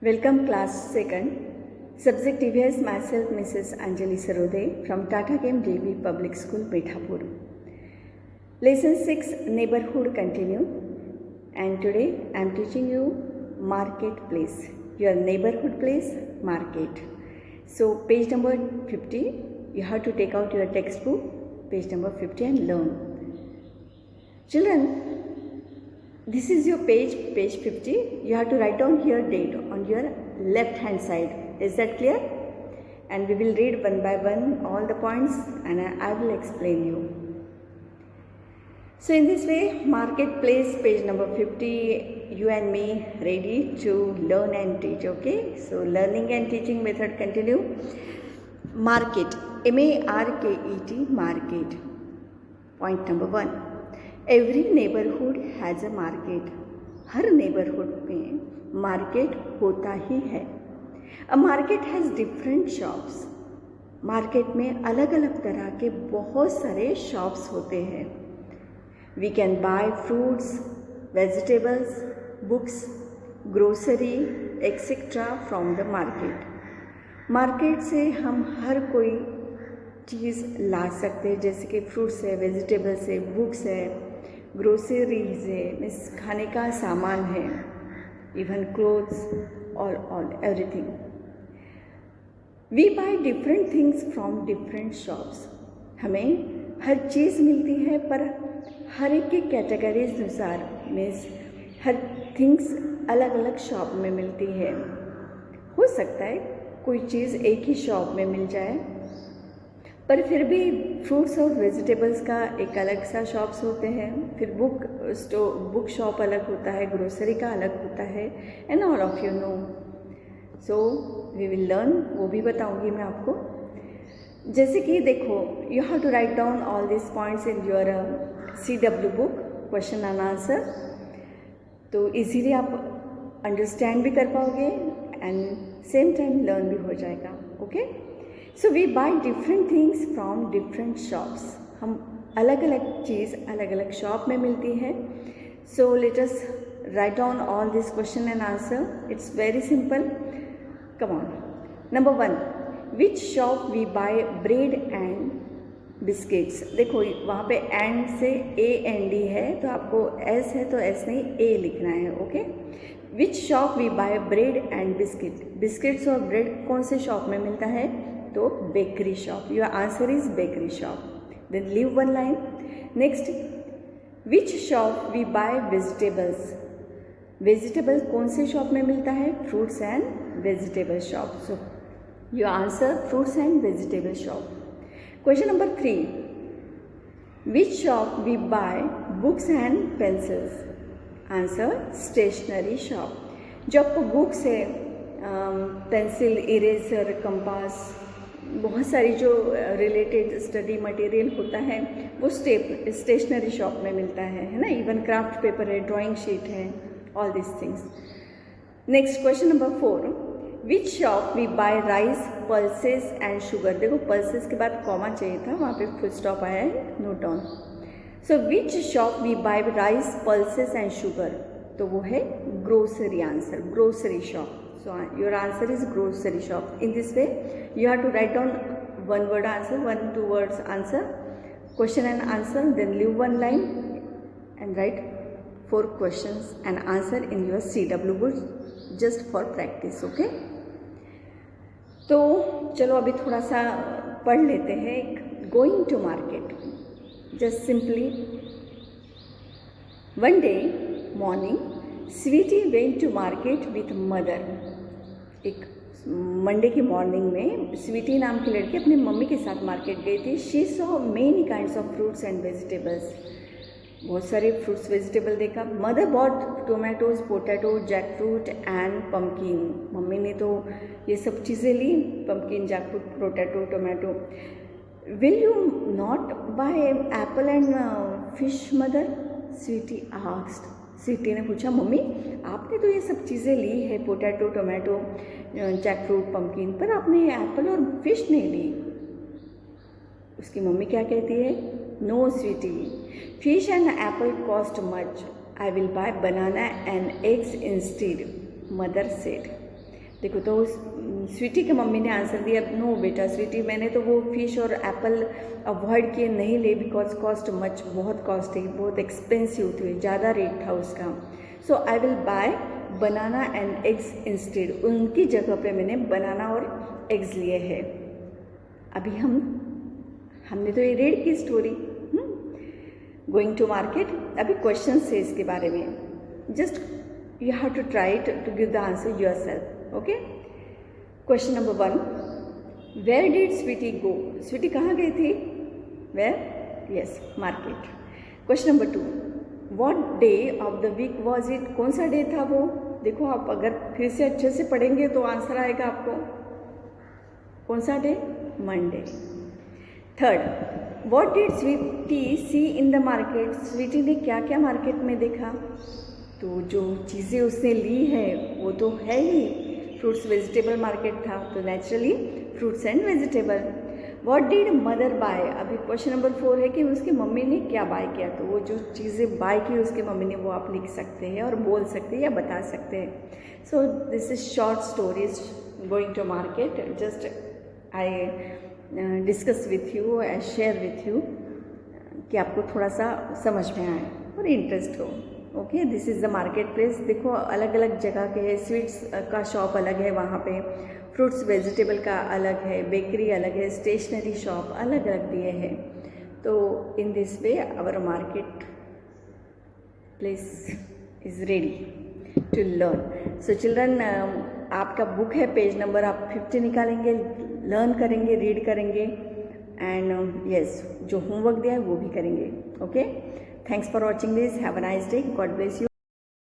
Welcome class 2nd. Subject EVS myself Mrs. Anjali Sarode from Tata Game JV Public School Mithapur. Lesson 6 Neighborhood continue, and today I am teaching you marketplace. Your neighborhood place, market. So page number 50, you have to take out your textbook, page number 50, and learn. Children, this is your page 50. You have to write down here date on your left hand side. Is that clear? And we will read one by one all the points and I will explain you. So in this way, marketplace, page number 50, you and me ready to learn and teach, okay? So learning and teaching method continue. Market, M-A-R-K-E-T, market. Point number 1. Every neighbourhood has a market. Her neighbourhood में market होता ही है. A market has different shops. Market में अलग अलग तरह के बहुत सारे शॉप्स होते हैं. We can buy fruits, vegetables, books, grocery etcetera from the market. Market से हम हर कोई चीज़ ला सकते हैं, जैसे कि फ्रूट्स है, वेजिटेबल्स है, बुक्स है, ग्रोसरीज है, मीन्स खाने का सामान है, even clothes, all everything. We buy different things from different shops. हमें हर चीज़ मिलती है, पर हर एक की कैटेगरीज अनुसार, मीन्स हर थिंग्स अलग अलग शॉप में मिलती है. हो सकता है कोई चीज़ एक ही शॉप में मिल जाए, पर फिर भी फ्रूट्स और वेजिटेबल्स का एक अलग सा शॉप्स होते हैं. फिर बुक शॉप अलग होता है, ग्रोसरी का अलग होता है, and all of you know. So we will learn, वो भी बताऊंगी मैं आपको. जैसे कि देखो, you have to write down all this points in your CW book, question and answer. तो इजीली आप अंडरस्टैंड भी कर पाओगे एंड सेम टाइम लर्न भी हो जाएगा. Okay. So we buy different things from different shops. हम अलग अलग चीज़ अलग अलग शॉप में मिलती है. So let us write down all this question and answer. It's very simple. Come on. Number 1, which shop we buy bread and biscuits. देखो वहाँ पे एंड से AND है, तो आपको S है तो S नहीं A लिखना है. Okay. Which shop we buy bread and biscuit. Biscuits और ब्रेड कौन से शॉप में मिलता है? तो bakery shop. Your answer is bakery shop. Then leave one line. Next, which shop we buy vegetables. Vegetable कौन से शॉप में मिलता है? Fruits and vegetable shop. So your answer fruits and vegetable shop. Question number 3, which shop we buy books and pencils. Answer stationery shop. जो आपको books है, pencil, eraser, compass, बहुत सारी जो रिलेटेड स्टडी मटेरियल होता है वो स्टेशनरी शॉप में मिलता है ना. इवन क्राफ्ट पेपर है, ड्राइंग शीट है, all this things. Next question number 4, which shop we buy rice, pulses and sugar. देखो पल्सेस के बाद कॉमा चाहिए था, वहाँ पे फुल स्टॉप आया है, note down. So which shop we buy rice, pulses and sugar. तो वो है grocery. Answer grocery shop. So your answer is grocery shop. In this way, you have to write down one word answer, 1-2 words answer, question and answer, then leave one line and write 4 questions and answer in your CW book just for practice. Okay? तो चलो अभी थोड़ा सा पढ़ लेते हैं. Going to market. Just simply, one day morning, Sweetie went to market with mother. एक Monday की मॉर्निंग में स्वीटी नाम की लड़की अपनी मम्मी के साथ मार्केट गई थी. She saw many kinds of fruits and vegetables. बहुत सारे फ्रूट्स वेजिटेबल देखा. Mother bought tomatoes, potato, jack fruit and pumpkin. Mummy ने तो ये सब चीज़ें ली, pumpkin, jack fruit, potato, tomato. Will you not buy apple and fish mother, Sweetie asked. Sweetie ने पूछा, मम्मी आपने तो ये सब चीज़ें ली है, potato, tomato, jack fruit, pumpkin, पर आपने एप्पल और फिश नहीं ली. उसकी मम्मी क्या कहती है? No Sweetie, fish and apple cost much. I will buy banana and eggs instead, mother said. देखो तो स्वीटी की मम्मी ने आंसर दिया, नो बेटा स्वीटी, मैंने तो वो फिश और एप्पल अवॉइड किए, नहीं ले, बिकॉज कॉस्ट मच, बहुत कॉस्ट थी, बहुत एक्सपेंसिव थी, ज़्यादा रेट था उसका। So I will buy banana and eggs instead, उनकी जगह पे मैंने बनाना और एग्स लिए हैं। अभी हमने तो ये रेड की स्टोरी, गोइंग टू मार्केट। अभी क्वेश्चन है इसके बारे में, just you have to try to give the answer yourself. Okay, question number 1, where did sweetie go? Sweetie कहाँ गई थी? Where? Yes, market. Question number 2, what day of the week was it? कौन सा day था वो? देखो आप अगर फिर से अच्छे से पढ़ेंगे तो आंसर आएगा आपको। कौन सा day? Monday. Third, what did sweetie see in the market? Sweetie ने क्या क्या मार्केट में देखा? तो जो चीज़ें उसने ली है वो तो है ही, फ्रूट्स वेजिटेबल मार्केट था, तो naturally fruits and vegetable. What did mother by? अभी क्वेश्चन नंबर 4 है कि उसकी मम्मी ने क्या बाय किया, तो वो जो चीज़ें बाय की उसकी मम्मी ने वो आप लिख सकते हैं और बोल सकते हैं या बता सकते हैं। So this is short stories going to market, just I discuss with you, I share with you कि आपको थोड़ा सा समझ में आए और इंटरेस्ट हो। Okay, this is the market place. देखो अलग अलग जगह के है, स्वीट्स का शॉप अलग है वहाँ पे, फ्रूट्स वेजिटेबल का अलग है, बेकरी अलग है, स्टेशनरी शॉप अलग अलग दिए हैं। तो in this way our market place is ready to learn. So children, आपका बुक है, पेज नंबर आप 50 निकालेंगे, लर्न करेंगे, रीड करेंगे एंड यस, जो होमवर्क दिया है वो भी करेंगे। Okay, thanks for watching this. Have a nice day. God bless you.